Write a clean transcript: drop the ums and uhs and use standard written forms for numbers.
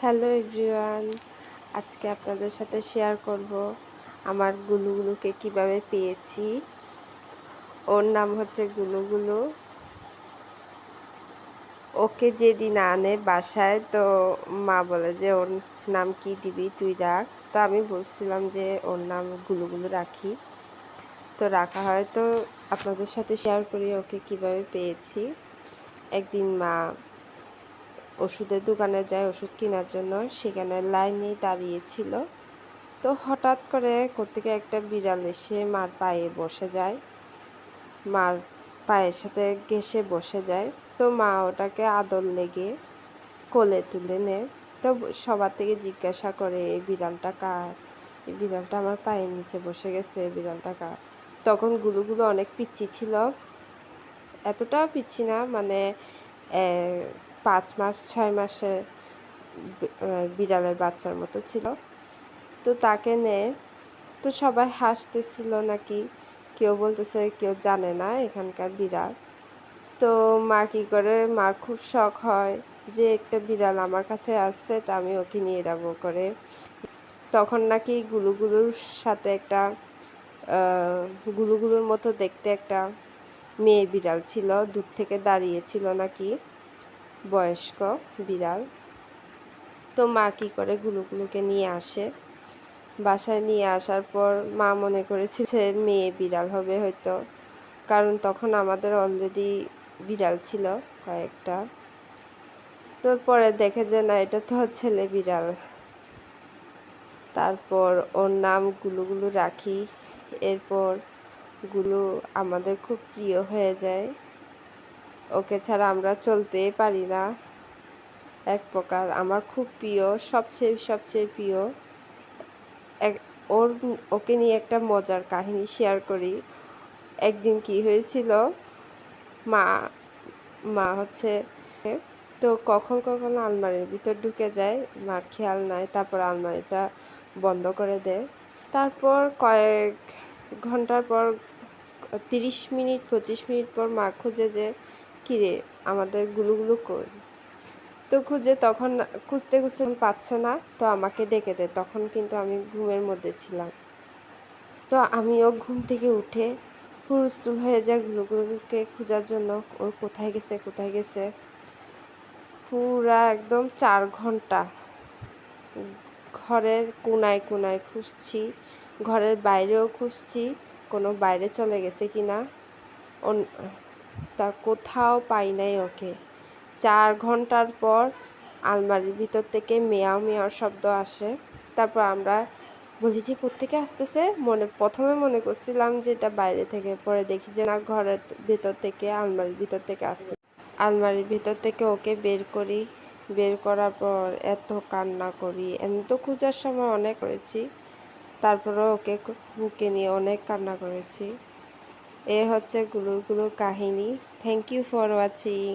Hello everyone, আজকে আপনাদের সাথে শেয়ার করব আমার গুলুগুলুকে কিভাবে পেয়েছি। ওর নাম হচ্ছে গুলুগুলু। ওকে যেদিন আনে বাসায় তো মা বলে যে ওর নাম কি দিবি তুই রাখ। তো আমি বলছিলাম যে ওর নাম গুলুগুলু রাখি। তো রাখা হয়, তো আপনাদের সাথে শেয়ার করি ওকে কিভাবে পেয়েছি। একদিন মা ওষুধের দোকানে যায় ওষুধ কেনার জন্য, সেখানে লাইনে দাঁড়িয়েছিল। তো হঠাৎ করে কোত্থেকে একটা বিড়াল এসে মার পায়ে বসে যায়, মার পায়ের সাথে ঘেঁষে বসে যায়। তো মা ওটাকে আদর লেগে কোলে তুলে নেয়। তো সবার থেকে জিজ্ঞাসা করে এই বিড়ালটা কার, এই বিড়ালটা আমার পায়ের নিচে বসে গেছে, এই বিড়ালটা কার। তখন গুলুগুলু অনেক পিচ্ছি ছিল, এতটাও পিচ্ছি না, মানে 5 মাস 6 মাসের বিড়ালের বাচ্চার মতো ছিল। তো তাকে নেয়, তো সবাই হাসতেছিল নাকি, কেউ বলতেছে কেউ জানে না এখানকার বিড়াল। তো মা কী করে, মার খুব শখ হয় যে একটা বিড়াল আমার কাছে আসছে, তা আমি ওকে নিয়ে যাবো করে। তখন নাকি গুলুগুলুর সাথে একটা গুলুগুলুর মতো দেখতে একটা মেয়ে বিড়াল ছিল, দূর থেকে দাঁড়িয়েছিল নাকি, বয়স্ক বিড়াল। তো মা কী করে গুলুগুলুকে নিয়ে আসে। বাসায় নিয়ে আসার পর মা মনে করেছিল সে মেয়ে বিড়াল হবে হয়তো, কারণ তখন আমাদের অলরেডি বিড়াল ছিল কয়েকটা। তো পরে দেখে যে না, এটা তো ছেলে বিড়াল। তারপর ওর নাম গুলুগুলু রাখি। এরপর গুলু আমাদের খুব প্রিয় হয়ে যায়, ওকে ছাড়া আমরা চলতেই পারি না। এক প্রকার আমার খুব প্রিয়, সবচেয়ে প্রিয়। ওকে নিয়ে একটা মজার কাহিনী শেয়ার করি। একদিন কি হয়েছিল, মা মা হচ্ছে তো কখন আলমারির ভিতর ঢুকে যায়, মার খেয়াল নাই। তারপর আলমারিটা বন্ধ করে দেয়। তারপর কয়েক ঘন্টার পর 30 মিনিট 25 মিনিট পর মা খুঁজে যে কিরে আমাদের গুলুগুলু কই। তো তখন খুঁজতে পাচ্ছে না, তো আমাকে ডেকে দেয়। তখন কিন্তু আমি ঘুমের মধ্যে ছিলাম। তো আমিও ঘুম থেকে উঠে হুলস্থুল হয়ে যায় গুলুগুলুকে খোঁজার জন্য, ও কোথায় গেছে। পুরা একদম 4 ঘন্টা ঘরের কোনায় খুঁজছি, ঘরের বাইরেও খুঁজছি, কোনো বাইরে চলে গেছে কিনা, তা কোথাও পাই নাই ওকে। 4 ঘন্টার পর আলমারির ভিতর থেকে মেয়াও মেয়াও শব্দ আসে। তারপর আমরা বলি যে কোত্থেকে আসতেছে, প্রথমে মনে করছিলাম যে এটা বাইরে থেকে, পরে দেখি যে না, ঘরের ভিতর থেকে, আলমারির ভিতর থেকে আসছে। আলমারির ভিতর থেকে ওকে বের করি, বের করার পর এত কান্না করি। এমনি তো খোঁজার সময় অনেক করেছি, তারপরে ওকে বুকে নিয়ে অনেক কান্না করেছি। এ হচ্ছে গুলুগুলুর কাহিনী। Thank you for watching.